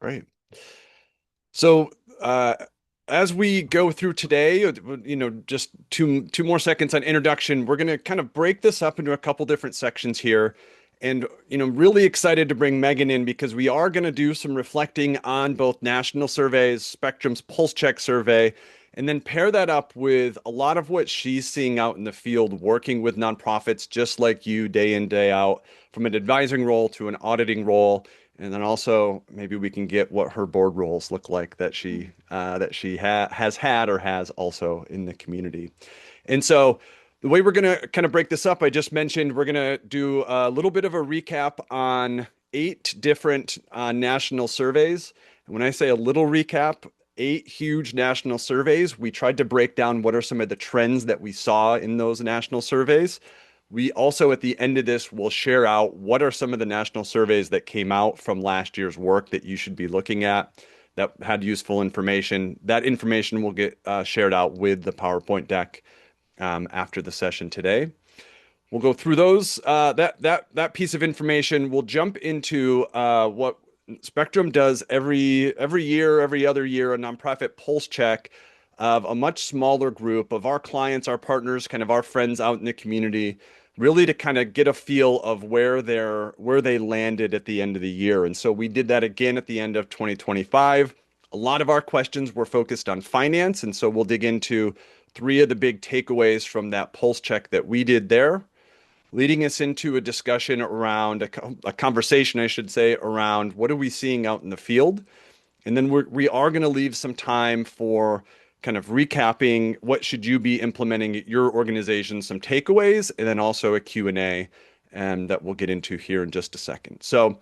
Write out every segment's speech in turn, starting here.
Right. So, as we go through today, just two more seconds on introduction. We're going to kind of break this up into a couple different sections here, and really excited to bring Megan in because we are going to do some reflecting on both national surveys, Spectrum's Pulse Check survey, and then pair that up with a lot of what she's seeing out in the field, working with nonprofits just like you, day in, day out, from an advising role to an auditing role. And then also maybe we can get what her board roles look like that she has had or has also in the community. And so the way we're going to kind of break this up, I just mentioned we're going to do a little bit of a recap on 8 different national surveys. And when I say a little recap, 8 huge national surveys, we tried to break down what are some of the trends that we saw in those national surveys. We also, at the end of this, will share out what are some of the national surveys that came out from last year's work that you should be looking at that had useful information. That information will get shared out with the PowerPoint deck after the session today. We'll go through those that piece of information. We'll jump into what Spectrum does every year, every other year, a nonprofit pulse check of a much smaller group of our clients, our partners, kind of our friends out in the community, really to kind of get a feel of where they landed at the end of the year. And so we did that again at the end of 2025. A lot of our questions were focused on finance, and so we'll dig into 3 of the big takeaways from that pulse check that we did there, leading us into a discussion around a conversation, I should say, around what are we seeing out in the field. And then we are going to leave some time for kind of recapping what should you be implementing at your organization, some takeaways, and then also a Q&A that we'll get into here in just a second. So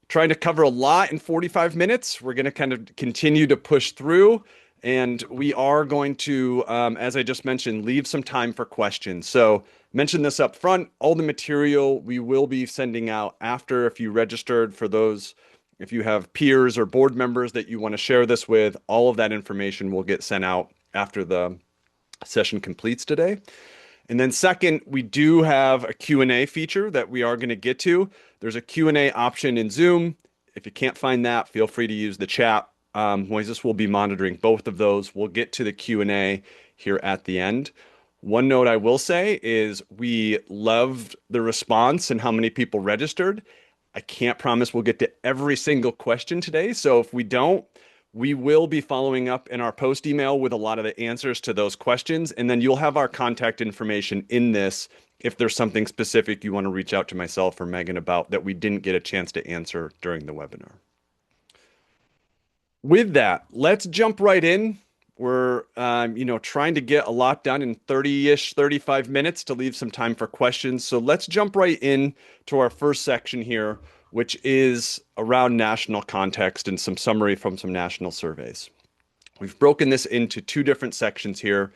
trying to cover a lot in 45 minutes. We're going to kind of continue to push through. And we are going to, as I just mentioned, leave some time for questions. So mention this up front. All the material we will be sending out after, if you registered for those, if you have peers or board members that you want to share this with, all of that information will get sent out after the session completes today. And then second, we do have a Q&A feature that we are going to get to. There's a Q&A option in Zoom. If you can't find that, feel free to use the chat. Moises will be monitoring both of those. We'll get to the Q&A here at the end. One note I will say is we loved the response and how many people registered. I can't promise we'll get to every single question today. So if we don't, we will be following up in our post email with a lot of the answers to those questions. And then you'll have our contact information in this if there's something specific you want to reach out to myself or Megan about that we didn't get a chance to answer during the webinar. With that, let's jump right in. We're, trying to get a lot done in 30-ish, 35 minutes to leave some time for questions. So let's jump right in to our first section here, which is around national context and some summary from some national surveys. We've broken this into 2 different sections here.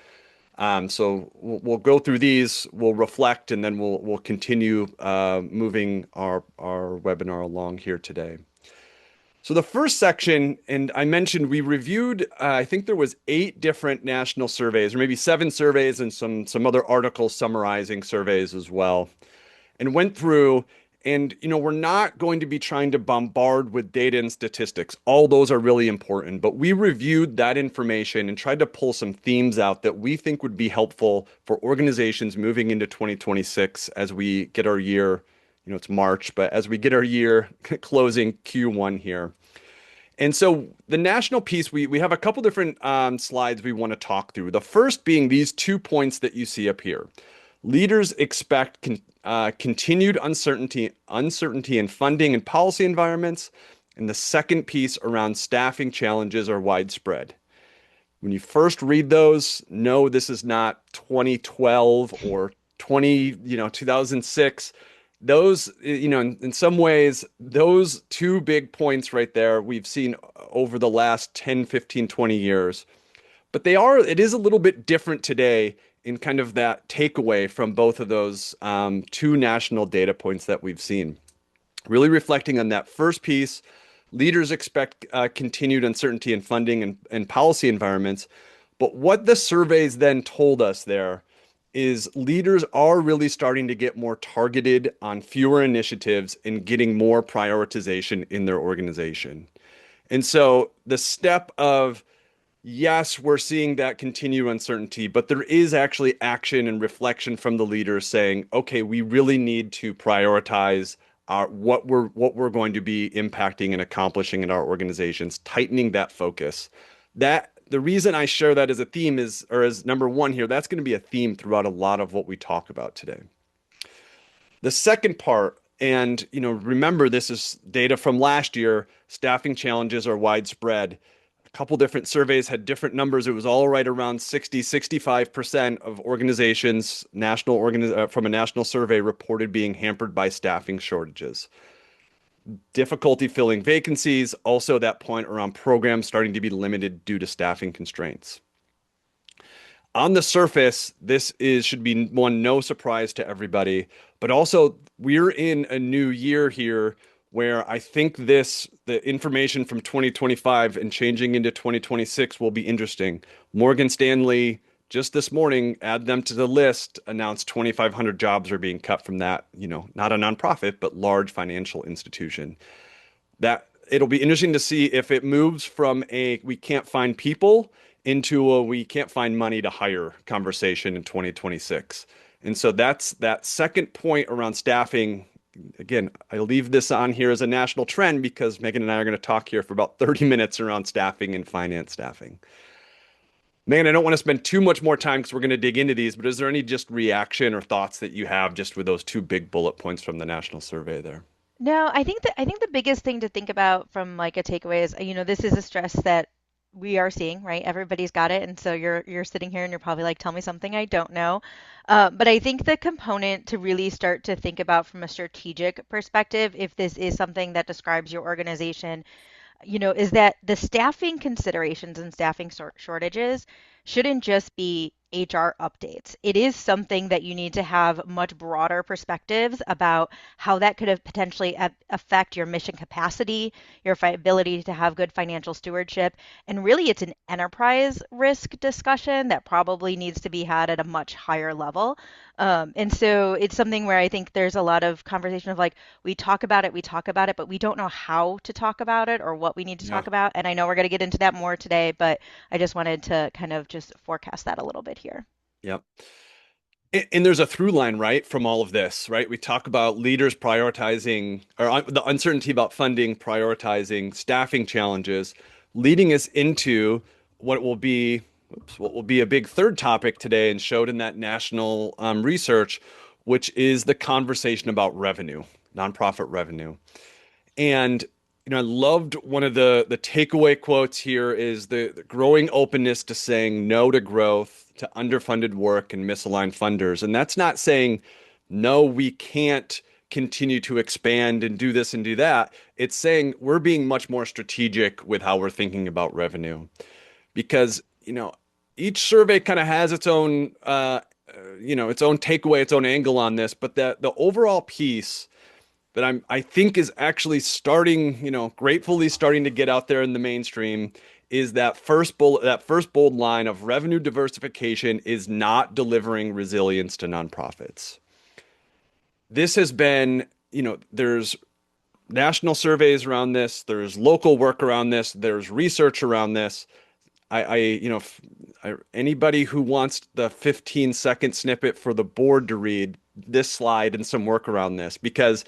So we'll go through these, we'll reflect, and then we'll continue moving our webinar along here today. So the first section, and I mentioned we reviewed, I think there was 8 different national surveys, or maybe 7 surveys and some other articles summarizing surveys as well, and went through. And we're not going to be trying to bombard with data and statistics. All those are really important, but we reviewed that information and tried to pull some themes out that we think would be helpful for organizations moving into 2026 as we get our year. It's March, but as we get our year closing Q1 here. And so the national piece, we have a couple different slides we want to talk through. The first being these 2 points that you see up here. Leaders expect continued uncertainty in funding and policy environments. And the second piece around staffing challenges are widespread. When you first read those, no, this is not 2012 or 2006. Those, in some ways, those 2 big points right there, we've seen over the last 10, 15, 20 years. But it is a little bit different today in kind of that takeaway from both of those 2 national data points that we've seen. Really reflecting on that first piece, leaders expect continued uncertainty in funding and policy environments. But what the surveys then told us there is leaders are really starting to get more targeted on fewer initiatives and getting more prioritization in their organization. And so the step of, yes, we're seeing that continued uncertainty, but there is actually action and reflection from the leaders saying, okay, we really need to prioritize what we're going to be impacting and accomplishing in our organizations, tightening that focus. That the reason I share that as a theme is, or as number one here, that's going to be a theme throughout a lot of what we talk about today. The second part, and remember, this is data from last year, staffing challenges are widespread. A couple different surveys had different numbers. It was all right around 65% of organizations, from a national survey reported being hampered by staffing shortages. Difficulty filling vacancies, also that point around programs starting to be limited due to staffing constraints. On the surface, should be no surprise to everybody, but also we're in a new year here where I think the information from 2025 and changing into 2026 will be interesting. Morgan Stanley just this morning, add them to the list, announced 2,500 jobs are being cut from that, not a nonprofit, but large financial institution. That it'll be interesting to see if it moves from a we can't find people into a we can't find money to hire conversation in 2026. And so that's that second point around staffing. Again, I leave this on here as a national trend because Megan and I are going to talk here for about 30 minutes around staffing and finance staffing. Megan, I don't want to spend too much more time because we're going to dig into these, but is there any just reaction or thoughts that you have just with those two big bullet points from the national survey there? No, I think the biggest thing to think about from like a takeaway is, this is a stress that we are seeing, right? Everybody's got it, and so you're sitting here and you're probably like, tell me something I don't know. But I think the component to really start to think about from a strategic perspective, if this is something that describes your organization, is that the staffing considerations and staffing shortages shouldn't just be HR updates. It is something that you need to have much broader perspectives about how that could have potentially affect your mission capacity, your ability to have good financial stewardship. And really, it's an enterprise risk discussion that probably needs to be had at a much higher level. And so it's something where I think there's a lot of conversation of like, we talk about it, but we don't know how to talk about it or what we need to Yeah. talk about. And I know we're going to get into that more today, but I just wanted to kind of just forecast that a little bit here. Yep. And there's a through line, right, from all of this, right? We talk about leaders prioritizing, or the uncertainty about funding, prioritizing, staffing challenges, leading us into what will be, what will be a big third topic today, and showed in that national research, which is the conversation about revenue, nonprofit revenue. And I loved one of the takeaway quotes here is the growing openness to saying no to growth, to underfunded work and misaligned funders. And that's not saying no, we can't continue to expand and do this and do that. It's saying we're being much more strategic with how we're thinking about revenue because, each survey kind of has its own takeaway, its own angle on this, but the overall piece that I think is actually starting, gratefully starting to get out there in the mainstream is that first bold line of revenue diversification is not delivering resilience to nonprofits. This has been, there's national surveys around this, there's local work around this, there's research around this. Anybody who wants the 15-second snippet for the board to read this slide and some work around this because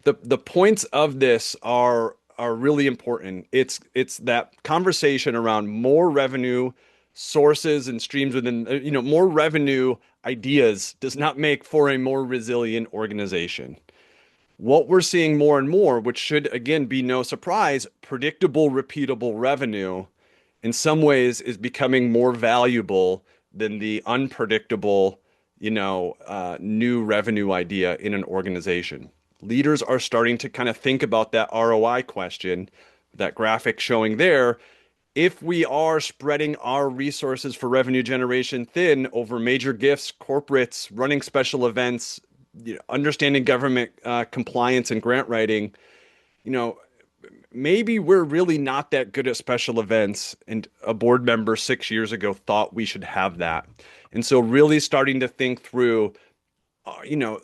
the points of this are really important. It's that conversation around more revenue sources and streams within, more revenue ideas does not make for a more resilient organization. What we're seeing more and more, which should again be no surprise, predictable, repeatable revenue in some ways is becoming more valuable than the unpredictable, new revenue idea in an organization. Leaders are starting to kind of think about that ROI question, that graphic showing there. If we are spreading our resources for revenue generation thin over major gifts, corporates, running special events, understanding government compliance and grant writing, you know, maybe we're really not that good at special events. And a board member 6 years ago thought we should have that. And so, really starting to think through, uh, you know,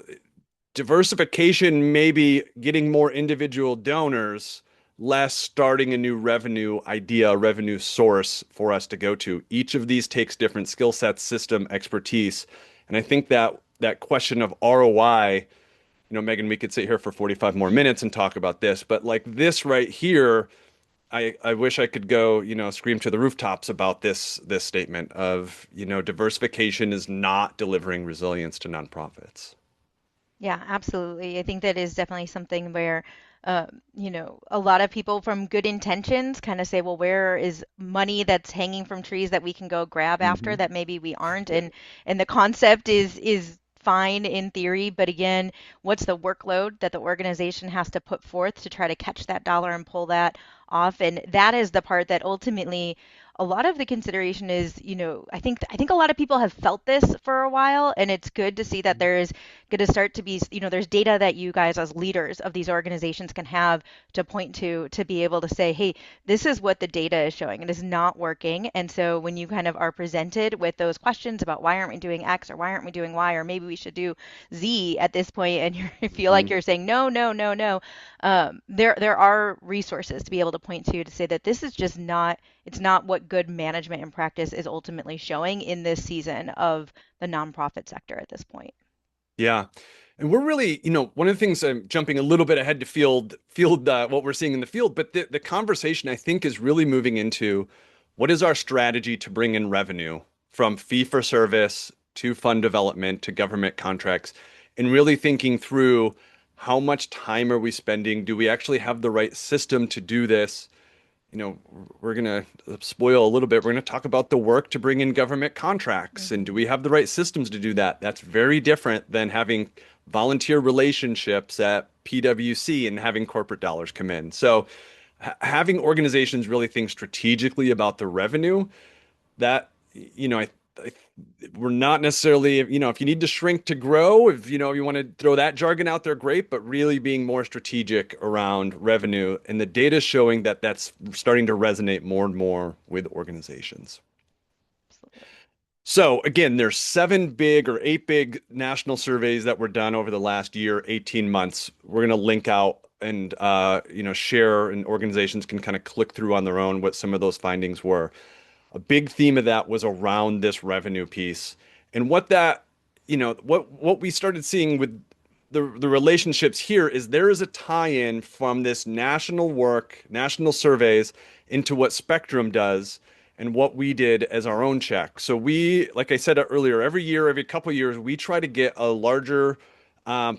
diversification, maybe getting more individual donors, less starting a new revenue idea, revenue source for us to go to. Each of these takes different skill sets, system expertise. And I think that question of ROI, Megan, we could sit here for 45 more minutes and talk about this, but like this right here, I wish I could go, scream to the rooftops about this statement of, diversification is not delivering resilience to nonprofits. Yeah, absolutely. I think that is definitely something where, a lot of people from good intentions kind of say, well, where is money that's hanging from trees that we can go grab after Hmm. that maybe we aren't? Yeah. And the concept is fine in theory, but again, what's the workload that the organization has to put forth to try to catch that dollar and pull that off? And that is the part that ultimately a lot of the consideration is, I think a lot of people have felt this for a while, and it's good to see that there is going to start to be, there's data that you guys as leaders of these organizations can have to point to be able to say, hey, this is what the data is showing. It is not working. And so when you kind of are presented with those questions about why aren't we doing X or why aren't we doing Y or maybe we should do Z at this point, and you feel like Hmm. you're saying no, no, no, no, there are resources to be able to point to say that this is just not it's not what good management and practice is ultimately showing in this season of the nonprofit sector at this point. Yeah. And we're really, one of the things I'm jumping a little bit ahead to what we're seeing in the field, but the conversation I think is really moving into what is our strategy to bring in revenue from fee for service to fund development to government contracts, and really thinking through how much time are we spending? Do we actually have the right system to do this? We're going to spoil a little bit. We're going to talk about the work to bring in government contracts. And do Hmm. we have the right systems to do that? That's very different than having volunteer relationships at PwC and having corporate dollars come in. So, having organizations really think strategically about the revenue that, I we're not necessarily, if you need to shrink to grow, if you want to throw that jargon out there, great, but really being more strategic around revenue. And the data is showing that that's starting to resonate more and more with organizations. Absolutely. So again, there's 7 big or 8 big national surveys that were done over the last year, 18 months. We're going to link out and share, and organizations can kind of click through on their own what some of those findings were. A big theme of that was around this revenue piece. And what we started seeing with the relationships here is there is a tie-in from this national work, national surveys into what Spectrum does and what we did as our own check. So we, like I said earlier, every year, every couple of years, we try to get a larger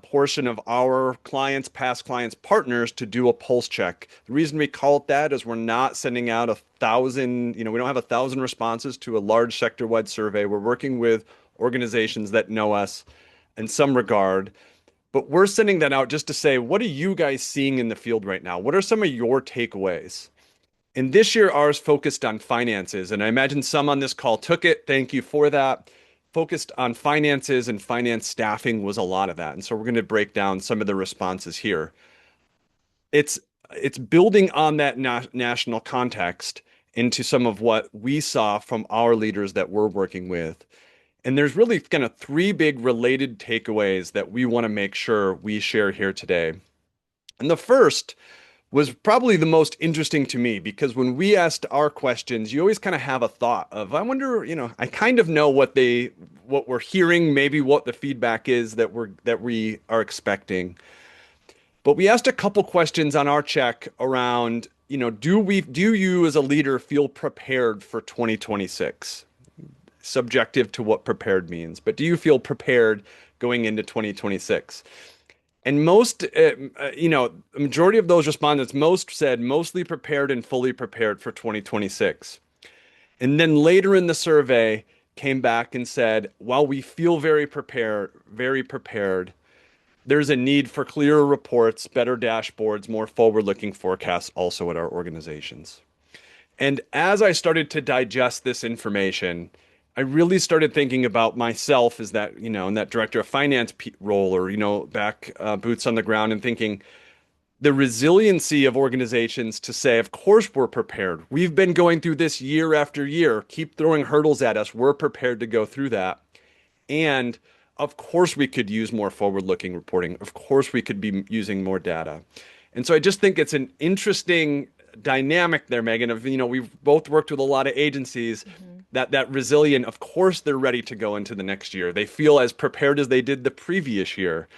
portion of our clients, past clients, partners to do a pulse check. The reason we call it that is we're not sending out 1,000, we don't have 1,000 responses to a large sector-wide survey. We're working with organizations that know us in some regard, but we're sending that out just to say, what are you guys seeing in the field right now? What are some of your takeaways? And this year, ours focused on finances. And I imagine some on this call took it. Thank you for that. Focused on finances and finance staffing was a lot of that. And so we're going to break down some of the responses here. It's it's building on that national context into some of what we saw from our leaders that we're working with. And there's really kind of 3 big related takeaways that we want to make sure we share here today. And the first was probably the most interesting to me because when we asked our questions, you always kind of have a thought of, I wonder, I kind of know what we're hearing, maybe what the feedback is that we are expecting. But we asked a couple questions on our check around, do you as a leader feel prepared for 2026? Subjective to what prepared means, but do you feel prepared going into 2026? And a majority of those respondents most said mostly prepared and fully prepared for 2026. And then later in the survey came back and said, while we feel very prepared, there's a need for clearer reports, better dashboards, more forward-looking forecasts also at our organizations. And as I started to digest this information, I really started thinking about myself as that, in that director of finance role, or, back boots on the ground, and thinking the resiliency of organizations to say, of course, we're prepared. We've been going through this year after year. Keep throwing hurdles at us. We're prepared to go through that. And of course, we could use more forward-looking reporting. Of course, we could be using more data. And so I just think it's an interesting dynamic there, Megan, of, we've both worked with a lot of agencies Mhm. that resilient, of course they're ready to go into the next year. They feel as prepared as they did the previous year.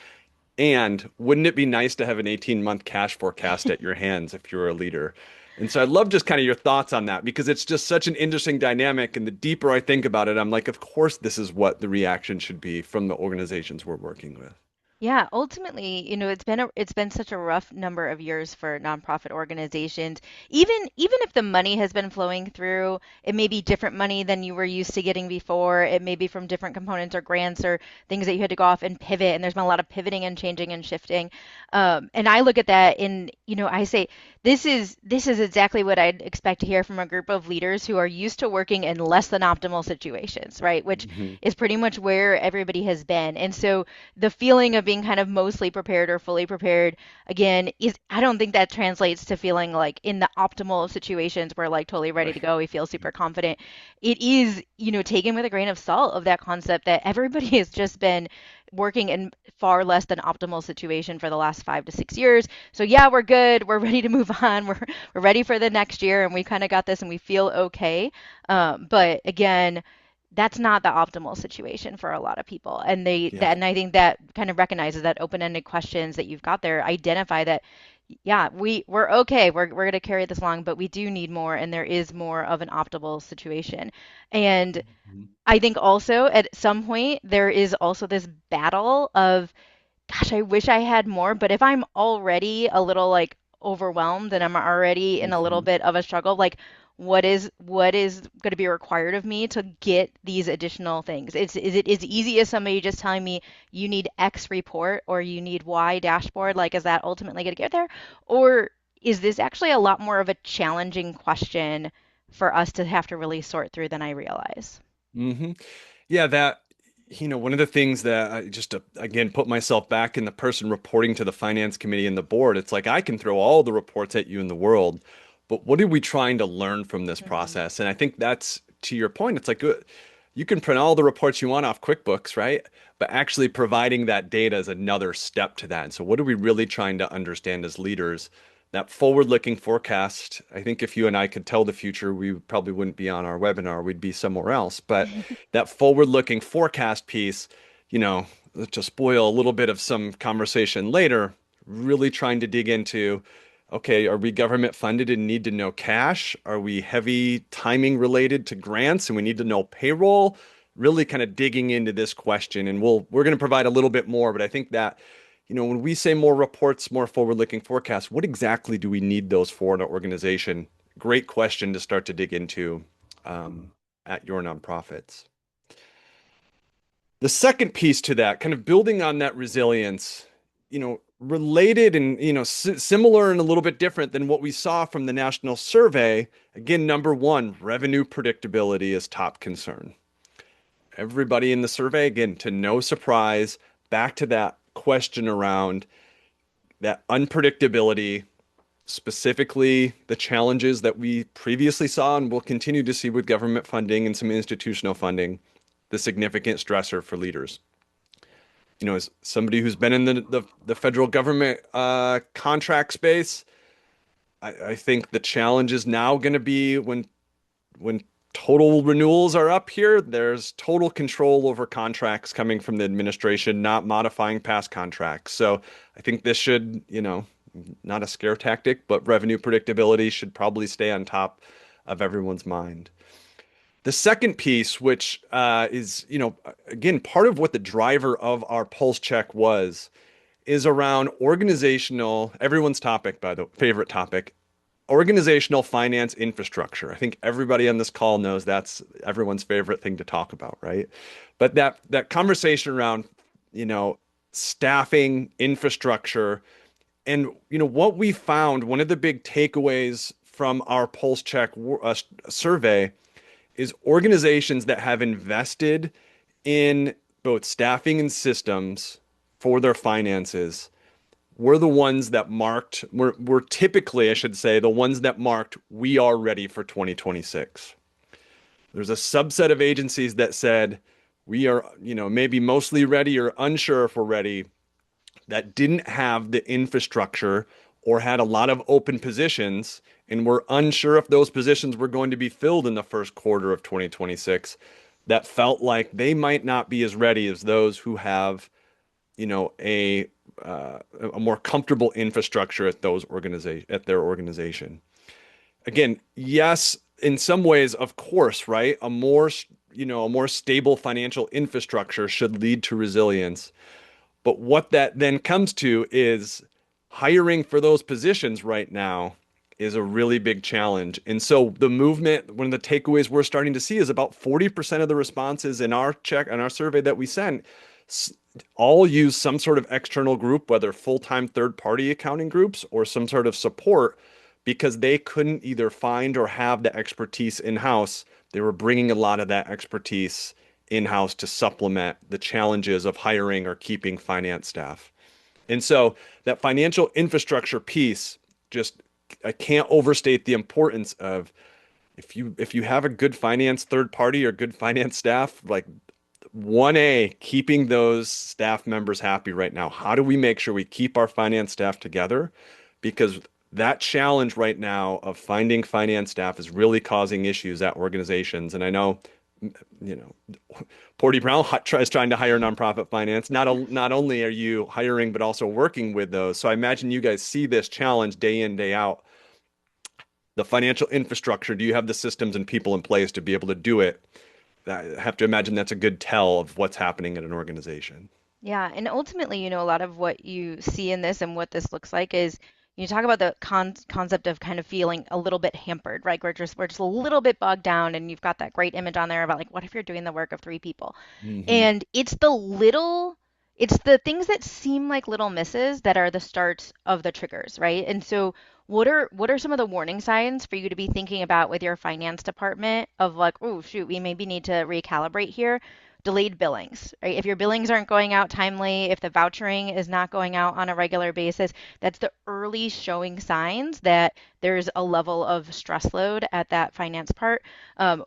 And wouldn't it be nice to have an 18-month cash forecast at your hands if you're a leader? And so I'd love just kind of your thoughts on that because it's just such an interesting dynamic. And the deeper I think about it, I'm like, of course, this is what the reaction should be from the organizations we're working with. Yeah, ultimately, it's been such a rough number of years for nonprofit organizations. Even if the money has been flowing through, it may be different money than you were used to getting before. It may be from different components or grants or things that you had to go off and pivot. And there's been a lot of pivoting and changing and shifting. And I look at that and, I say this is exactly what I'd expect to hear from a group of leaders who are used to working in less than optimal situations, right? Which Hmm. is pretty much where everybody has been. And so the feeling of being kind of mostly prepared or fully prepared again is I don't think that translates to feeling like in the optimal situations we're like totally ready to Right. go, we feel super confident. It is, taken with a grain of salt of that concept that everybody has just been working in far less than optimal situation for the last 5 to 6 years. So yeah, we're good. We're ready to move on. We're ready for the next year, and we kind of got this, and we feel okay. But again, that's not the optimal situation for a lot of people. Yeah. And I think that kind of recognizes that open-ended questions that you've got there identify that, yeah, we're okay. We're going to carry this along, but we do need more, and there is more of an optimal situation. And Mhm. I think also at some point there is also this battle of gosh, I wish I had more, but if I'm already a little like overwhelmed and I'm already in a little Mhm. bit of a struggle, like what is going to be required of me to get these additional things? Is it as easy as somebody just telling me you need X report or you need Y dashboard? Like, is that ultimately going to get there? Or is this actually a lot more of a challenging question for us to have to really sort through than I realize? Mhm. Yeah, one of the things that I just to, again put myself back in the person reporting to the finance committee and the board, it's like I can throw all the reports at you in the world, but what are we trying to learn from this Hmm. process? And I think that's to your point. It's like you can print all the reports you want off QuickBooks, right? But actually providing that data is another step to that. And so what are we really trying to understand as leaders? That forward-looking forecast, I think if you and I could tell the future, we probably wouldn't be on our webinar, we'd be somewhere else. But that forward-looking forecast piece, you know, to spoil a little bit of some conversation later, really trying to dig into, okay, are we government funded and need to know cash? Are we heavy timing related to grants and we need to know payroll? Really kind of digging into this question, and we're going to provide a little bit more, but I think that when we say more reports, more forward-looking forecasts, what exactly do we need those for in an organization? Great question to start to dig into um, at your nonprofits. The second piece to that, kind of building on that resilience, related and similar and a little bit different than what we saw from the national survey. Again, number one, revenue predictability is top concern. Everybody in the survey, again, to no surprise, back to that question around that unpredictability, specifically the challenges that we previously saw and will continue to see with government funding and some institutional funding, the significant stressor for leaders. As somebody who's been in the federal government contract space, I think the challenge is now going to be when total renewals are up here, there's total control over contracts coming from the administration, not modifying past contracts. So I think this should, not a scare tactic, but revenue predictability should probably stay on top of everyone's mind. The second piece, which is, again, part of what the driver of our pulse check was, is around organizational, everyone's topic, by the favorite topic, organizational finance infrastructure. I think everybody on this call knows that's everyone's favorite thing to talk about, right? But that conversation around, you know, staffing, infrastructure, and what we found, one of the big takeaways from our pulse check survey is organizations that have invested in both staffing and systems for their finances we're the ones that marked, we're typically, I should say, the ones that marked, we are ready for 2026. There's a subset of agencies that said, we are, maybe mostly ready or unsure if we're ready, that didn't have the infrastructure or had a lot of open positions and were unsure if those positions were going to be filled in the first quarter of 2026, that felt like they might not be as ready as those who have, you know, a more comfortable infrastructure at their organization. Again, yes, in some ways, of course, right? A more stable financial infrastructure should lead to resilience. But what that then comes to is hiring for those positions right now is a really big challenge. And so the movement, one of the takeaways we're starting to see is about 40% of the responses in our survey that we sent all use some sort of external group, whether full-time third-party accounting groups or some sort of support, because they couldn't either find or have the expertise in-house. They were bringing a lot of that expertise in-house to supplement the challenges of hiring or keeping finance staff. And so that financial infrastructure piece, just I can't overstate the importance of if you have a good finance third party or good finance staff, like 1A, keeping those staff members happy right now. How do we make sure we keep our finance staff together? Because that challenge right now of finding finance staff is really causing issues at organizations. And I know, you know, Porty Brown is trying to hire nonprofit finance. Not only are you hiring, but also working with those. So I imagine you guys see this challenge day in, day out. The financial infrastructure, do you have the systems and people in place to be able to do it? I have to imagine that's a good tell of what's happening at an organization. Yeah, and ultimately, a lot of what you see in this and what this looks like is you talk about the concept of kind of feeling a little bit hampered, right? We're just a little bit bogged down, and you've got that great image on there about like, what if you're doing the work of three people? Hmm. And it's the things that seem like little misses that are the starts of the triggers, right? And so what are some of the warning signs for you to be thinking about with your finance department of like, oh shoot, we maybe need to recalibrate here? Delayed billings, right? If your billings aren't going out timely, if the vouchering is not going out on a regular basis, that's the early showing signs that there's a level of stress load at that finance part.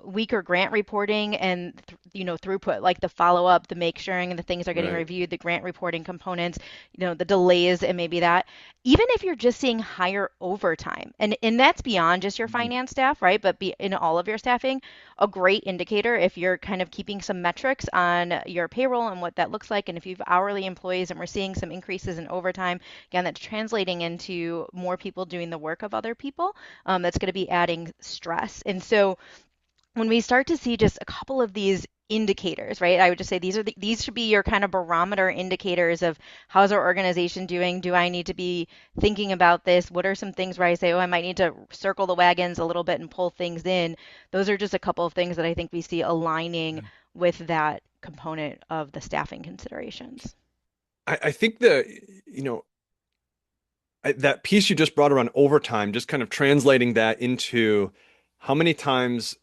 Weaker grant reporting and throughput, like the follow up, the make suring, and the things are getting Right. reviewed, the grant reporting components, the delays, and maybe that. Even if you're just seeing higher overtime, and that's beyond just your Mhm. finance staff, right? But in all of your staffing, a great indicator if you're kind of keeping some metrics on your payroll and what that looks like. And if you've hourly employees and we're seeing some increases in overtime, again, that's translating into more people doing the work of other people. That's going to be adding stress. And so when we start to see just a couple of these indicators, right? I would just say these should be your kind of barometer indicators of how's our organization doing? Do I need to be thinking about this? What are some things where I say, oh, I might need to circle the wagons a little bit and pull things in? Those are just a couple of things that I think we see aligning with that component of the staffing considerations. I think you know, that piece you just brought around overtime, just kind of translating that into how many times,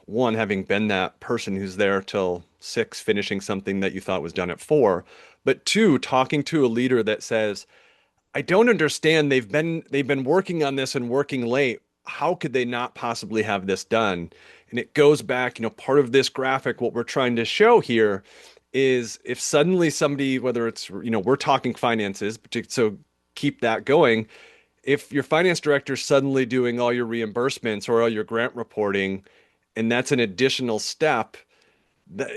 one, having been that person who's there till 6, finishing something that you thought was done at 4, but two, talking to a leader that says, I don't understand. They've been working on this and working late. How could they not possibly have this done? And it goes back, part of this graphic, what we're trying to show here is if suddenly somebody, whether it's, we're talking finances, so keep that going. If your finance director is suddenly doing all your reimbursements or all your grant reporting, and that's an additional step, that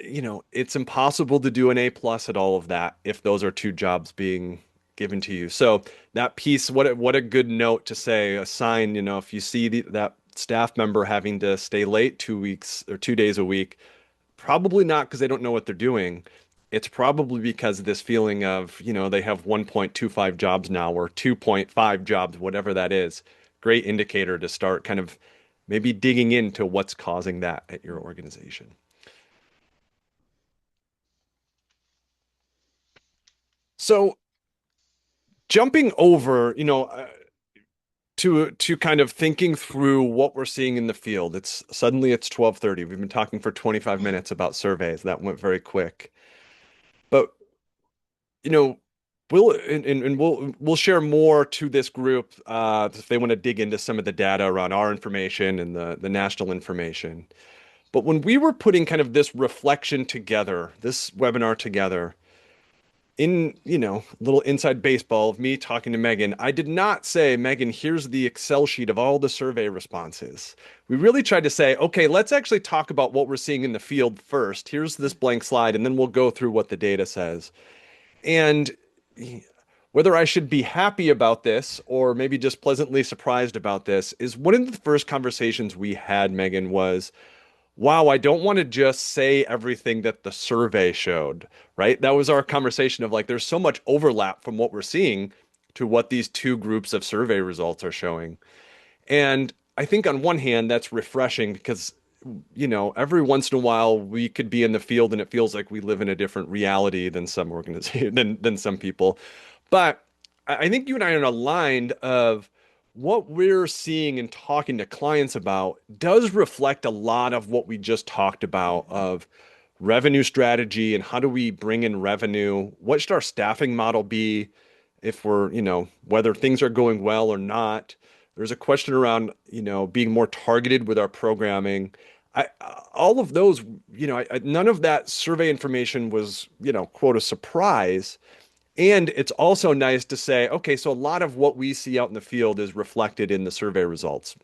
it's impossible to do an A+ at all of that if those are two jobs being given to you. So that piece, what a good note to say, a sign, if you see that staff member having to stay late 2 weeks or 2 days a week, probably not because they don't know what they're doing. It's probably because of this feeling of, they have 1.25 jobs now or 2.5 jobs, whatever that is. Great indicator to start kind of maybe digging into what's causing that at your organization. So jumping over, to kind of thinking through what we're seeing in the field. It's 12:30. We've been talking for 25 minutes about surveys. That went very quick. But, you know, we'll share more to this group if they want to dig into some of the data around our information and the national information. But when we were putting kind of this reflection together, this webinar together, in, little inside baseball of me talking to Megan, I did not say, Megan, here's the Excel sheet of all the survey responses. We really tried to say, okay, let's actually talk about what we're seeing in the field first. Here's this blank slide, and then we'll go through what the data says. And whether I should be happy about this or maybe just pleasantly surprised about this is one of the first conversations we had, Megan, was, wow, I don't want to just say everything that the survey showed, right? That was our conversation of like, there's so much overlap from what we're seeing to what these two groups of survey results are showing. And I think on one hand, that's refreshing because, every once in a while we could be in the field and it feels like we live in a different reality than some organizations, than some people. But I think you and I are aligned of what we're seeing and talking to clients about does reflect a lot of what we just talked about of revenue strategy and how do we bring in revenue? What should our staffing model be if we're, whether things are going well or not? There's a question around, being more targeted with our programming. I, all of those, none of that survey information was, quote, a surprise. And it's also nice to say, okay, so a lot of what we see out in the field is reflected in the survey results.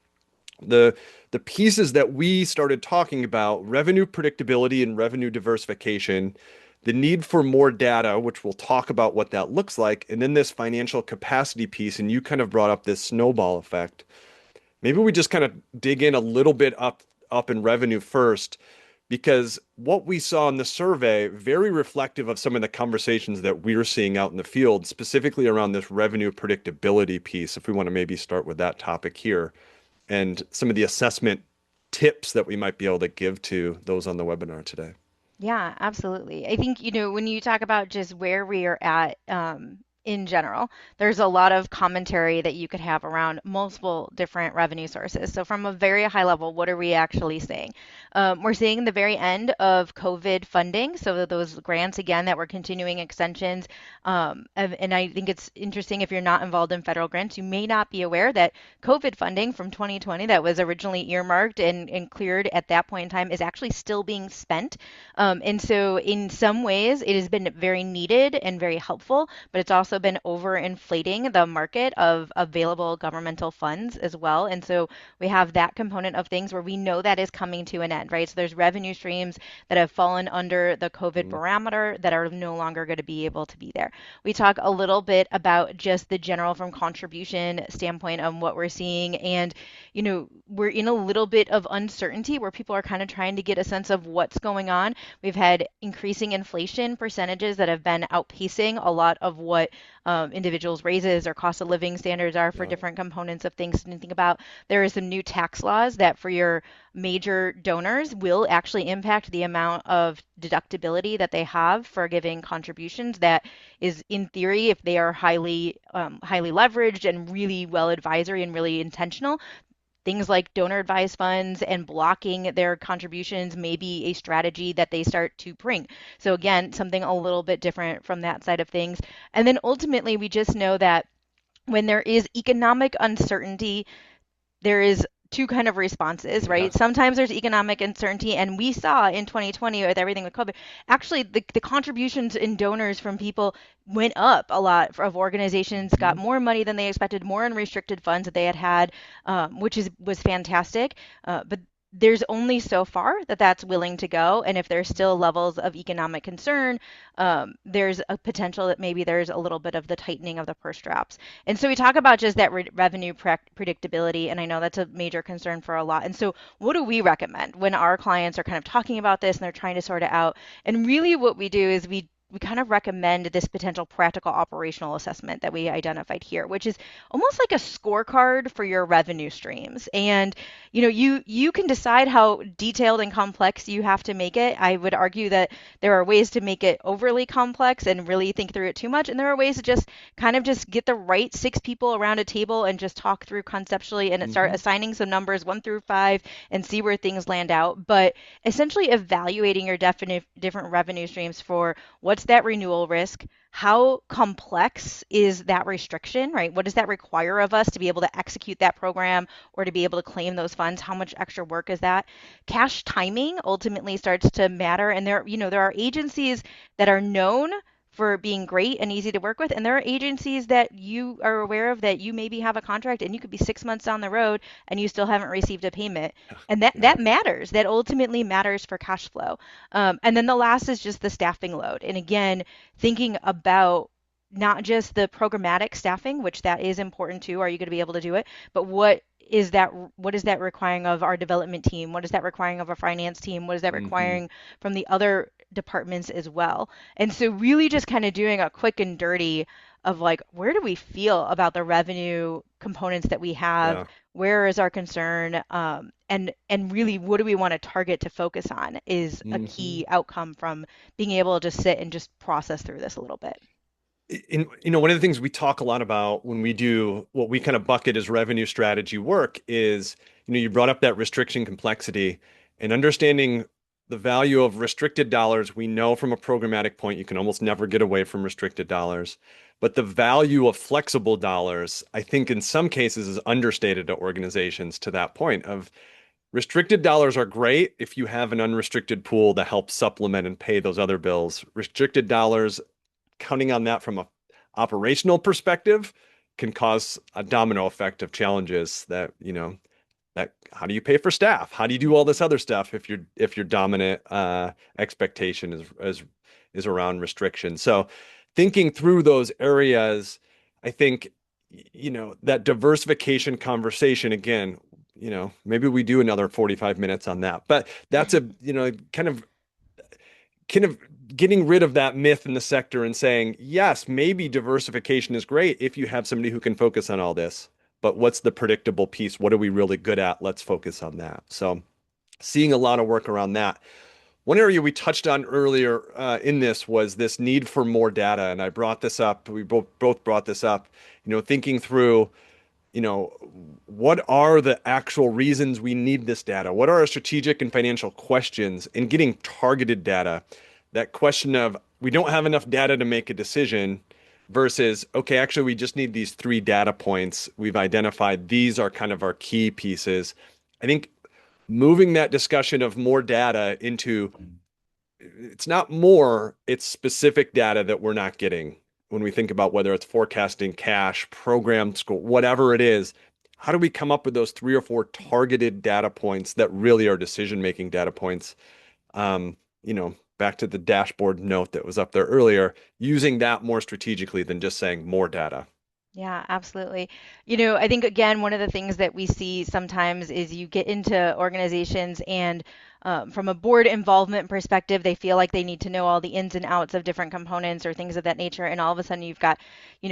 The the pieces that we started talking about, revenue predictability and revenue diversification, the need for more data, which we'll talk about what that looks like, and then this financial capacity piece, and you kind of brought up this snowball effect. Maybe we just kind of dig in a little bit up in revenue first, because what we saw in the survey, very reflective of some of the conversations that we're seeing out in the field, specifically around this revenue predictability piece, if we want to maybe start with that topic here, and some of the assessment tips that we might be able to give to those on the webinar today. Yeah, absolutely. I think, when you talk about just where we are at in general, there's a lot of commentary that you could have around multiple different revenue sources. So, from a very high level, what are we actually seeing? We're seeing the very end of COVID funding. So, those grants, again, that were continuing extensions. And I think it's interesting if you're not involved in federal grants, you may not be aware that COVID funding from 2020 that was originally earmarked and cleared at that point in time is actually still being spent. And so, in some ways, it has been very needed and very helpful, but it's also been overinflating the market of available governmental funds as well. And so, we have that component of things where we know that is coming to an end, right? So, there's revenue streams that have fallen under the COVID Mm, parameter that are no longer going to be able to be there. We talk a little bit about just the general from contribution standpoint of what we're seeing. And, we're in a little bit of uncertainty where people are kind of trying to get a sense of what's going on. We've had increasing inflation percentages that have been outpacing a lot of what individuals' raises or cost of living standards are for yeah. different components of things to think about. There are some new tax laws that for your major donors will actually impact the amount of deductibility that they have for giving contributions. That is, in theory, if they are highly leveraged and really well advisory and really intentional, things like donor advised funds and blocking their contributions may be a strategy that they start to bring. So, again, something a little bit different from that side of things. And then ultimately, we just know that when there is economic uncertainty, there is two kind of responses, Yeah. right? Sometimes there's economic uncertainty, and we saw in 2020 with everything with COVID, actually the contributions in donors from people went up a lot of organizations got Mhm. more money than they expected, more unrestricted funds that they had, which was fantastic. But there's only so far that that's willing to go, and if there's still levels of economic concern, there's a potential that maybe there's a little bit of the tightening of the purse straps. And so we talk about just that revenue predictability, and I know that's a major concern for a lot. And so, what do we recommend when our clients are kind of talking about this and they're trying to sort it out? And really, what we do is we kind of recommend this potential practical operational assessment that we identified here, which is almost like a scorecard for your revenue streams. And you can decide how detailed and complex you have to make it. I would argue that there are ways to make it overly complex and really think through it too much, and there are ways to just kind of just get the right six people around a table and just talk through conceptually and start Mhm. assigning some numbers 1 through 5 and see where things land out. But essentially evaluating your different revenue streams for what's that renewal risk, how complex is that restriction, right? What does that require of us to be able to execute that program or to be able to claim those funds? How much extra work is that? Cash timing ultimately starts to matter. And there are agencies that are known for being great and easy to work with. And there are agencies that you are aware of that you maybe have a contract and you could be 6 months down the road and you still haven't received a payment. And that Yeah. matters. That ultimately matters for cash flow. And then the last is just the staffing load. And again, thinking about not just the programmatic staffing, which that is important too. Are you going to be able to do it? But what is that requiring of our development team? What is that requiring of our finance team? What is that Hmm. requiring from the other departments as well? And so really just kind of doing a quick and dirty of like where do we feel about the revenue components that we have? Yeah. Where is our concern? And really what do we want to target to focus on is a Hmm. key outcome from being able to just sit and just process through this a little bit. One of the things we talk a lot about when we do what we kind of bucket as revenue strategy work is, you brought up that restriction complexity and understanding the value of restricted dollars. We know from a programmatic point, you can almost never get away from restricted dollars. But the value of flexible dollars, I think in some cases is understated to organizations to that point of restricted dollars are great if you have an unrestricted pool to help supplement and pay those other bills. Restricted dollars counting on that from a operational perspective can cause a domino effect of challenges that, that how do you pay for staff? How do you do all this other stuff if your dominant expectation is around restriction? So thinking through those areas, I think, that diversification conversation again, maybe we do another 45 minutes on that. But that's a, kind of getting rid of that myth in the sector and saying, yes, maybe diversification is great if you have somebody who can focus on all this. But what's the predictable piece? What are we really good at? Let's focus on that. So, seeing a lot of work around that. One area we touched on earlier in this was this need for more data, and I brought this up. We both brought this up. Thinking through what are the actual reasons we need this data? What are our strategic and financial questions in getting targeted data? That question of we don't have enough data to make a decision versus, okay, actually, we just need these three data points. We've identified these are kind of our key pieces. I think moving that discussion of more data into it's not more, it's specific data that we're not getting when we think about whether it's forecasting cash, program score, whatever it is. How do we come up with those three or four targeted data points that really are decision-making data points? Back to the dashboard note that was up there earlier, using that more strategically than just saying more data. Yeah, absolutely. I think again, one of the things that we see sometimes is you get into organizations and from a board involvement perspective, they feel like they need to know all the ins and outs of different components or things of that nature. And all of a sudden you've got,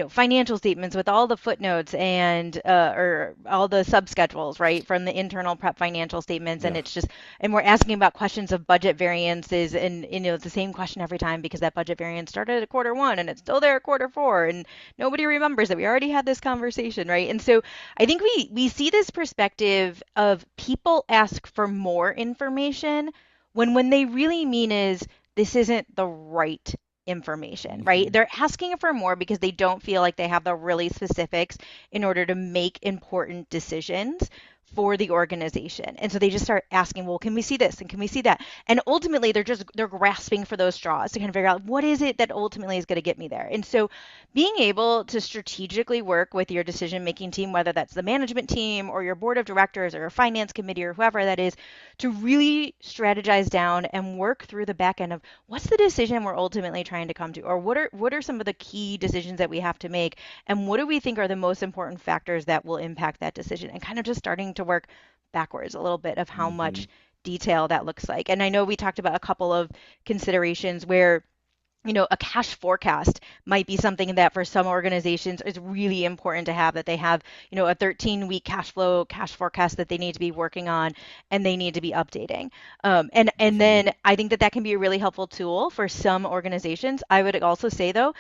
financial statements with all the footnotes and or all the subschedules, right, from the internal prep financial statements. And Yeah. it's just, and we're asking about questions of budget variances and, it's the same question every time because that budget variance started at quarter one and it's still there at quarter four. And nobody remembers that we already had this conversation, right? And so I think we see this perspective of people ask for more information when they really mean is this isn't the right information, right? Hmm. They're asking for more because they don't feel like they have the really specifics in order to make important decisions for the organization. And so they just start asking, well, can we see this and can we see that? And ultimately they're grasping for those straws to kind of figure out what is it that ultimately is going to get me there. And so being able to strategically work with your decision making team, whether that's the management team or your board of directors or your finance committee or whoever that is, to really strategize down and work through the back end of what's the decision we're ultimately trying to come to, or what are some of the key decisions that we have to make, and what do we think are the most important factors that will impact that decision, and kind of just starting to work backwards a little bit of how Hmm. much detail that looks like. And I know we talked about a couple of considerations where a cash forecast might be something that for some organizations is really important to have, that they have, a 13-week cash forecast that they need to be working on and they need to be updating. And Hmm. then I think that that can be a really helpful tool for some organizations. I would also say though,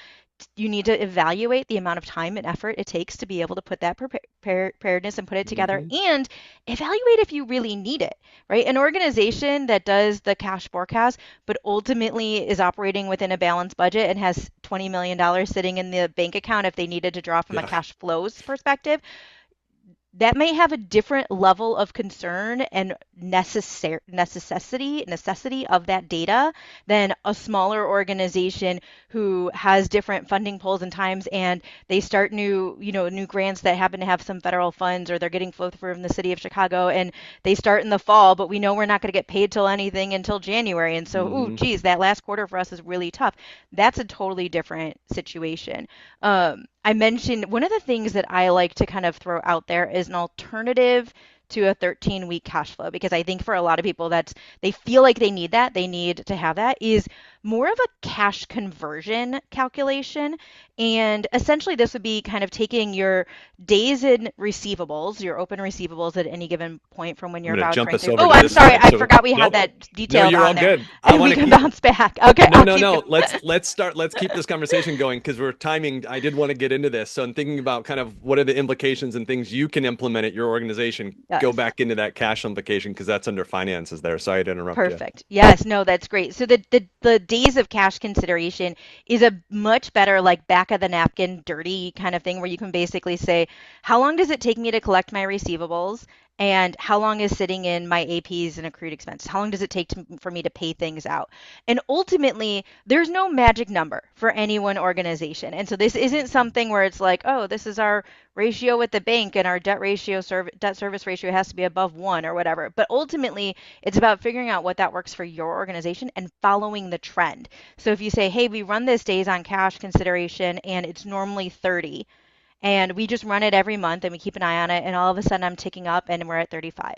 you need to evaluate the amount of time and effort it takes to be able to put that preparedness and put it together Hmm. and evaluate if you really need it, right? An organization that does the cash forecast but ultimately is operating within a balanced budget and has $20 million sitting in the bank account if they needed to draw from a Yeah. cash flows perspective, that may have a different level of concern and necessity of that data than a smaller organization who has different funding pools and times, and they start new grants that happen to have some federal funds, or they're getting flow through from the city of Chicago, and they start in the fall, but we know we're not going to get paid till anything until January, and so ooh, Hmm. geez, that last quarter for us is really tough. That's a totally different situation. I mentioned one of the things that I like to kind of throw out there is an alternative to a 13-week cash flow, because I think for a lot of people that's they feel like they need that, they need to have that, is more of a cash conversion calculation. And essentially this would be kind of taking your days in receivables, your open receivables at any given point from when I'm you're going to jump vouchering us through. over Oh, to I'm this sorry, slide. I So, forgot we had nope. that No, detailed you're on all there. good. I And we want to can keep bounce back. Okay, No, I'll no, keep no. going. Let's keep this conversation going because we're timing. I did want to get into this. So I'm thinking about kind of what are the implications and things you can implement at your organization. Go Yes. back into that cash implication because that's under finances there. Sorry to interrupt you. Perfect. Yes, no, that's great. So the days of cash consideration is a much better like back of the napkin dirty kind of thing where you can basically say, how long does it take me to collect my receivables? And how long is sitting in my APs and accrued expenses? How long does it take for me to pay things out? And ultimately, there's no magic number for any one organization. And so this isn't something where it's like, oh, this is our ratio with the bank and our debt service ratio has to be above 1 or whatever. But ultimately, it's about figuring out what that works for your organization and following the trend. So if you say, hey, we run this days on cash consideration and it's normally 30, and we just run it every month and we keep an eye on it, and all of a sudden I'm ticking up and we're at 35,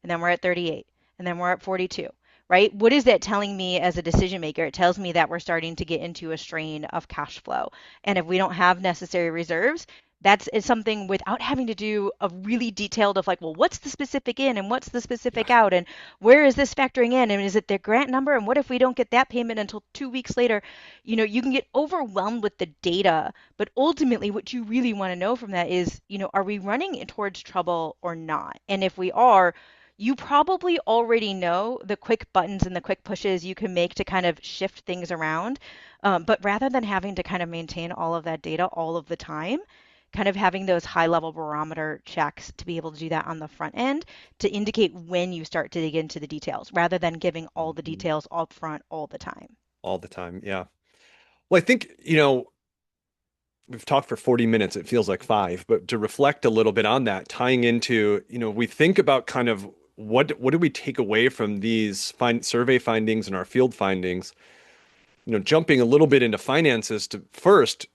and then we're at 38, and then we're at 42. Right? What is that telling me as a decision maker? It tells me that we're starting to get into a strain of cash flow. And if we don't have necessary reserves, that's is something without having to do a really detailed of like, well, what's the specific in and what's the Yeah. specific out and where is this factoring in and is it their grant number and what if we don't get that payment until 2 weeks later? You can get overwhelmed with the data, but ultimately what you really want to know from that is, are we running towards trouble or not? And if we are, you probably already know the quick buttons and the quick pushes you can make to kind of shift things around. But rather than having to kind of maintain all of that data all of the time, kind of having those high level barometer checks to be able to do that on the front end to indicate when you start to dig into the details rather than giving all the Mhm. details up front all the time. All the time. Yeah. Well, I think, we've talked for 40 minutes. It feels like five, but to reflect a little bit on that, tying into, we think about kind of what do we take away from these survey findings and our field findings, jumping a little bit into finances to first,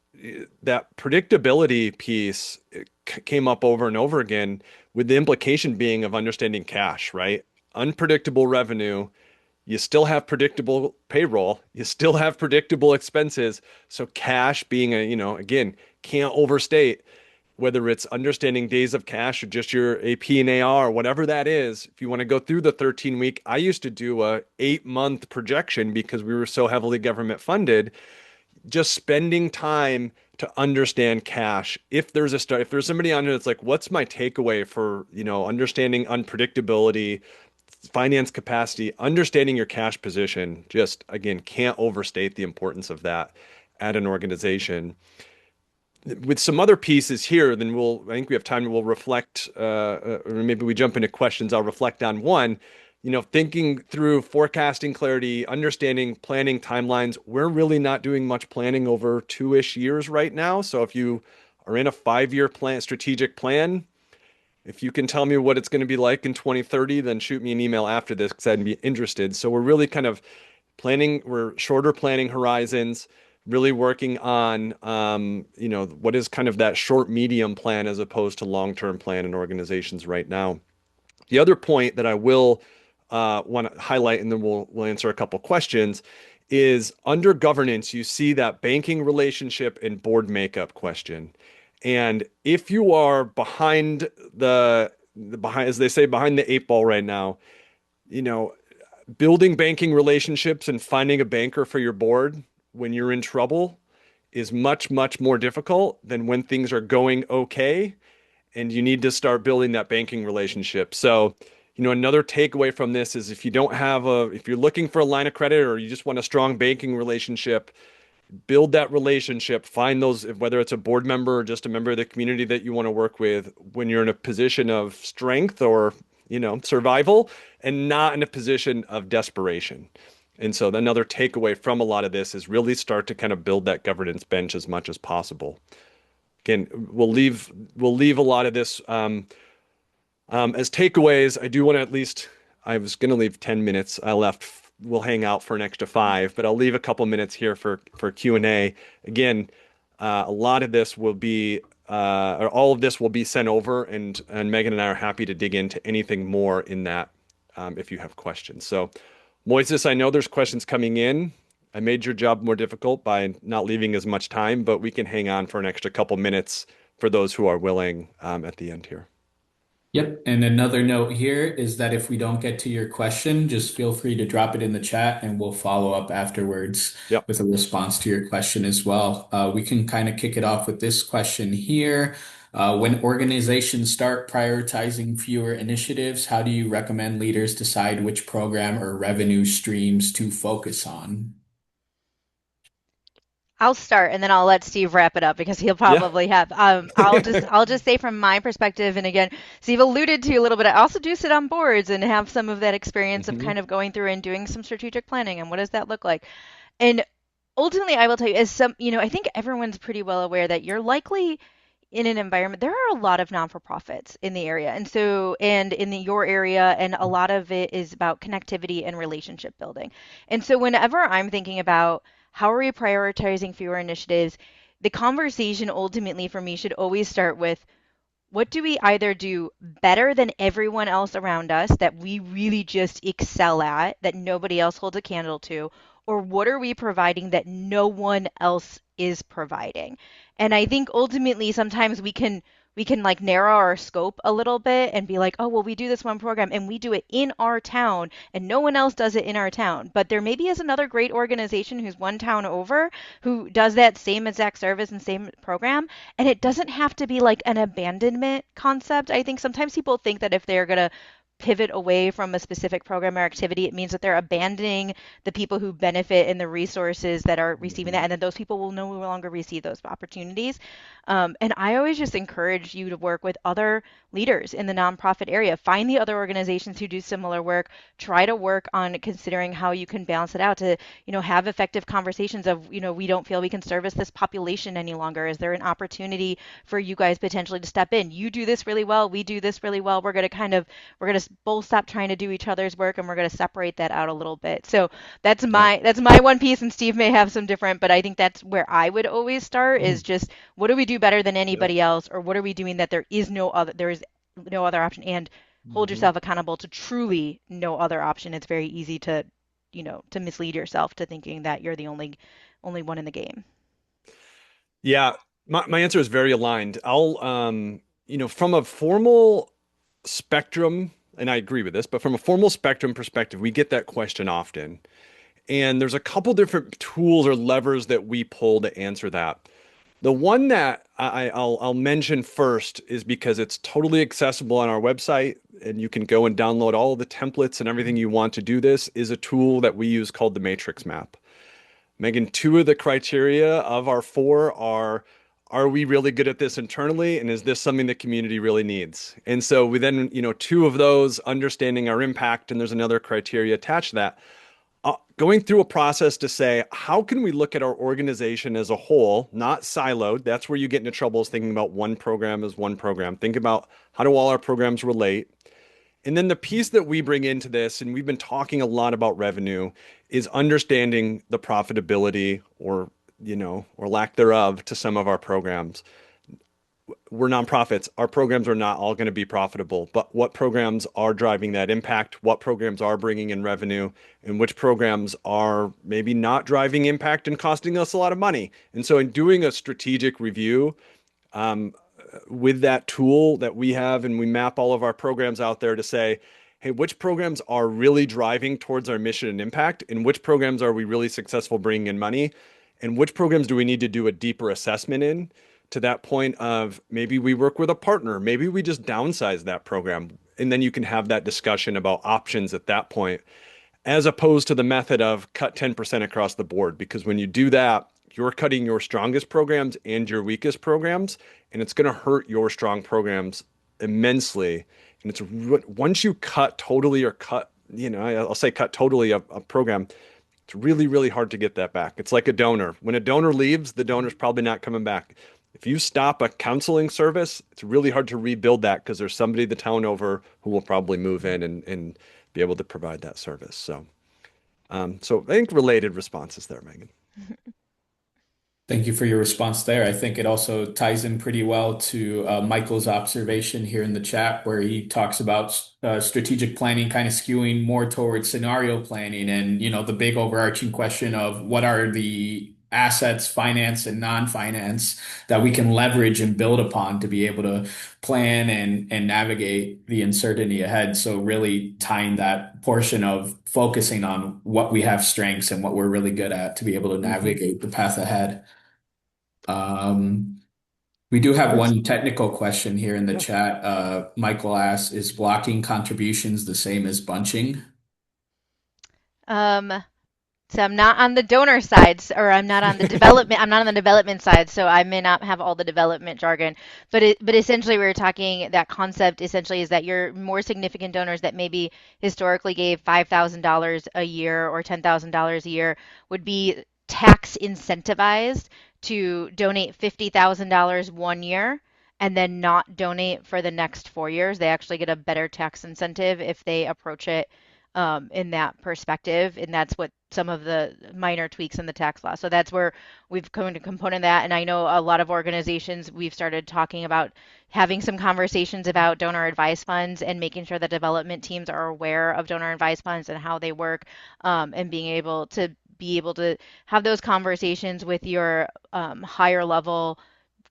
that predictability piece came up over and over again with the implication being of understanding cash, right? Unpredictable revenue, you still have predictable payroll, you still have predictable expenses. So cash being again, can't overstate whether it's understanding days of cash or just your AP and AR, whatever that is. If you want to go through the 13 week, I used to do a 8 month projection because we were so heavily government funded, just spending time to understand cash. If there's somebody on here that's like, what's my takeaway for, understanding unpredictability, finance capacity, understanding your cash position, just again, can't overstate the importance of that at an organization. With some other pieces here, then I think we have time, we'll reflect, or maybe we jump into questions. I'll reflect on one, thinking through forecasting clarity, understanding planning timelines. We're really not doing much planning over 2-ish years right now. So if you are in a 5-year plan, strategic plan, if you can tell me what it's going to be like in 2030, then shoot me an email after this because I'd be interested. So we're really kind of we're shorter planning horizons, really working on, what is kind of that short, medium plan as opposed to long-term plan in organizations right now. The other point that I will want to highlight, and then we'll answer a couple questions, is under governance, you see that banking relationship and board makeup question. And if you are behind, as they say, behind the eight ball right now, you know, building banking relationships and finding a banker for your board when you're in trouble is much, much more difficult than when things are going okay and you need to start building that banking relationship. So, another takeaway from this is if you're looking for a line of credit or you just want a strong banking relationship, build that relationship, find those, whether it's a board member or just a member of the community that you want to work with when you're in a position of strength or, survival and not in a position of desperation. And so another takeaway from a lot of this is really start to kind of build that governance bench as much as possible. Again, we'll leave a lot of this as takeaways. I do want to at least, I was going to leave 10 minutes. I left. We'll hang out for an extra five, but I'll leave a couple minutes here for Q&A. Again, a lot of this will be, or all of this will be sent over, and Megan and I are happy to dig into anything more in that if you have questions. So, Moises, I know there's questions coming in. I made your job more difficult by not leaving as much time, but we can hang on for an extra couple minutes for those who are willing at the end here. Yep. And another note here is that if we don't get to your question, just feel free to drop it in the chat and we'll follow up afterwards Yep. with a response to your question as well. We can kind of kick it off with this question here. When organizations start prioritizing fewer initiatives, how do you recommend leaders decide which program or revenue streams to focus on? I'll start and then I'll let Steve wrap it up because he'll Yeah. probably have. I'll just say from my perspective, and again, Steve alluded to a little bit. I also do sit on boards and have some of that experience of hmm kind of going through and doing some strategic planning and what does that look like. And ultimately, I will tell you, as some, I think everyone's pretty well aware that you're likely in an environment. There are a lot of non-for-profits in the area, and so your area, and a lot of it is about connectivity and relationship building. And so whenever I'm thinking about how are we prioritizing fewer initiatives, the conversation ultimately for me should always start with what do we either do better than everyone else around us that we really just excel at, that nobody else holds a candle to, or what are we providing that no one else is providing? And I think ultimately sometimes we can like narrow our scope a little bit and be like, oh, well, we do this one program and we do it in our town and no one else does it in our town. But there maybe is another great organization who's one town over who does that same exact service and same program, and it doesn't have to be like an abandonment concept. I think sometimes people think that if they're going to pivot away from a specific program or activity, it means that they're abandoning the people who benefit and the resources that are receiving that, hmm and then those people will no longer receive those opportunities. And I always just encourage you to work with other leaders in the nonprofit area. Find the other organizations who do similar work. Try to work on considering how you can balance it out to, have effective conversations of, we don't feel we can service this population any longer. Is there an opportunity for you guys potentially to step in? You do this really well. We do this really well. We're going to both stop trying to do each other's work and we're going to separate that out a little bit. So that's Yeah. my one piece, and Steve may have some different, but I think that's where I would always start is just what do we do better than Yeah. anybody else, or what are we doing that there is no other option, and hold hmm yourself accountable to truly no other option. It's very easy to to mislead yourself to thinking that you're the only one in the game. Yeah. My answer is very aligned. I'll, from a formal spectrum, and I agree with this, but from a formal spectrum perspective, we get that question often. And there's a couple different tools or levers that we pull to answer that. The one that I'll mention first is because it's totally accessible on our website, and you can go and download all of the templates and everything you want to do this, is a tool that we use called the matrix map. Megan, two of the criteria of our four are we really good at this internally? And is this something the community really needs? And so we then, two of those, understanding our impact, and there's another criteria attached to that. Going through a process to say, how can we look at our organization as a whole, not siloed? That's where you get into trouble, is thinking about one program as one program. Think about how do all our programs relate? And then the piece that we bring into this, and we've been talking a lot about revenue, is understanding the profitability or lack thereof to some of our programs. We're nonprofits. Our programs are not all going to be profitable, but what programs are driving that impact? What programs are bringing in revenue? And which programs are maybe not driving impact and costing us a lot of money? And so, in doing a strategic review, um, with that tool that we have, and we map all of our programs out there to say, hey, which programs are really driving towards our mission and impact, and which programs are we really successful bringing in money, and which programs do we need to do a deeper assessment in, to that point of maybe we work with a partner, maybe we just downsize that program, and then you can have that discussion about options at that point, as opposed to the method of cut 10% across the board. Because when you do that, like you're cutting your strongest programs and your weakest programs, and it's going to hurt your strong programs immensely. And once you cut totally or cut, I'll say cut totally a program, it's really, really hard to get that back. It's like a donor. When a donor leaves, the donor's probably not coming back. If you stop a counseling service, it's really hard to rebuild that because there's somebody the town over who will probably move in and be able to provide that service. So I think related responses there, Megan. Thank you for your response there. I think it also ties in pretty well to Michael's observation here in the chat, where he talks about strategic planning kind of skewing more towards scenario planning and, the big overarching question of what are the assets, finance and non-finance that we can leverage and build upon to be able to plan and navigate the uncertainty ahead. So really tying that portion of focusing on what we have strengths and what we're really good at to be able to Hmm. navigate the path ahead. Um, we do have Thanks. one technical question here in the Yeah. chat. Michael asks, is blocking contributions the same as bunching? Um, So I'm not on the donor side, or I'm not on the development. I'm not on the development side, so I may not have all the development jargon. But essentially, we were talking that concept. Essentially, is that your more significant donors that maybe historically gave $5,000 a year or $10,000 a year would be tax incentivized to donate $50,000 one year and then not donate for the next 4 years. They actually get a better tax incentive if they approach it in that perspective, and that's what some of the minor tweaks in the tax law. So that's where we've come to component that, and I know a lot of organizations we've started talking about having some conversations about donor advised funds and making sure that development teams are aware of donor advised funds and how they work, and be able to have those conversations with your higher level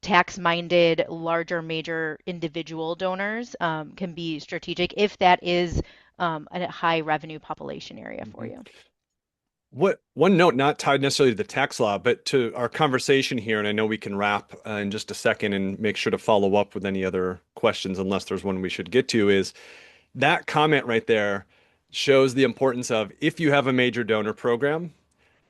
tax minded, larger, major individual donors can be strategic if that is a high revenue population area for Mhm. you. What one note, not tied necessarily to the tax law, but to our conversation here, and I know we can wrap in just a second and make sure to follow up with any other questions, unless there's one we should get to, is that comment right there shows the importance of if you have a major donor program,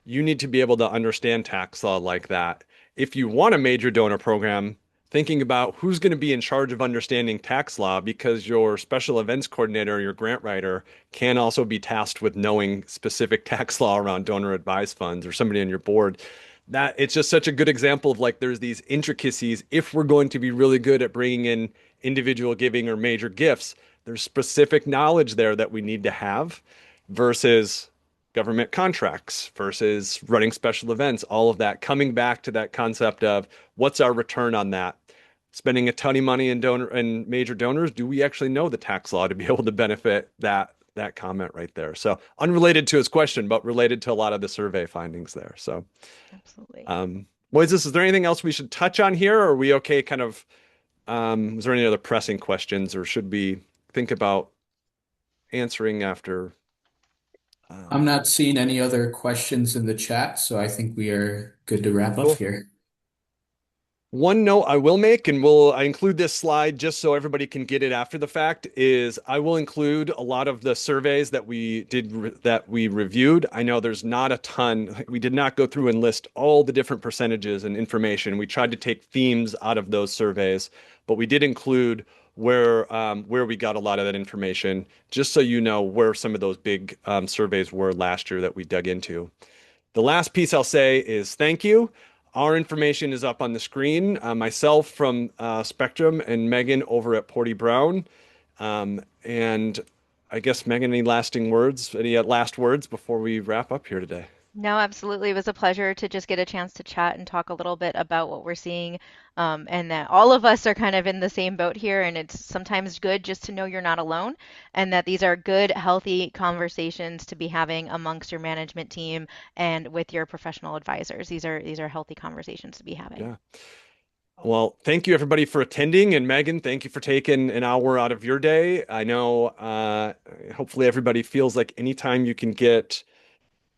you need to be able to understand tax law like that. If you want a major donor program, thinking about who's going to be in charge of understanding tax law because your special events coordinator or your grant writer can also be tasked with knowing specific tax law around donor advised funds or somebody on your board. That it's just such a good example of like there's these intricacies. If we're going to be really good at bringing in individual giving or major gifts, there's specific knowledge there that we need to have versus government contracts versus running special events, all of that coming back to that concept of what's our return on that? Spending a ton of money in donor and major donors, do we actually know the tax law to be able to benefit that comment right there? So unrelated to his question, but related to a lot of the survey findings there. So, Absolutely. Moises, is there anything else we should touch on here? Or are we okay? Kind of, is there any other pressing questions, or should we think about answering after? I'm Um, not seeing any other questions in the chat, so I think we are good to wrap up cool. here. One note I will make, and I include this slide just so everybody can get it after the fact, is I will include a lot of the surveys that that we reviewed. I know there's not a ton. We did not go through and list all the different percentages and information. We tried to take themes out of those surveys, but we did include where we got a lot of that information, just so you know where some of those big surveys were last year that we dug into. The last piece I'll say is thank you. Our information is up on the screen. Myself from Spectrum and Megan over at Porty Brown. And I guess, Megan, any lasting words, any last words before we wrap up here today? No, absolutely. It was a pleasure to just get a chance to chat and talk a little bit about what we're seeing, and that all of us are kind of in the same boat here. And it's sometimes good just to know you're not alone, and that these are good, healthy conversations to be having amongst your management team and with your professional advisors. These are healthy conversations to be having. Yeah. Well, thank you everybody for attending. And Megan, thank you for taking an hour out of your day. I know hopefully everybody feels like anytime you can get,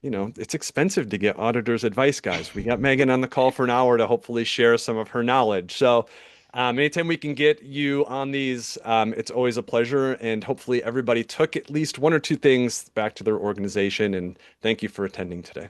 it's expensive to get auditors' advice, guys. We got Megan on the call for an hour to hopefully share some of her knowledge. So, anytime we can get you on these, it's always a pleasure. And hopefully everybody took at least one or two things back to their organization. And thank you for attending today.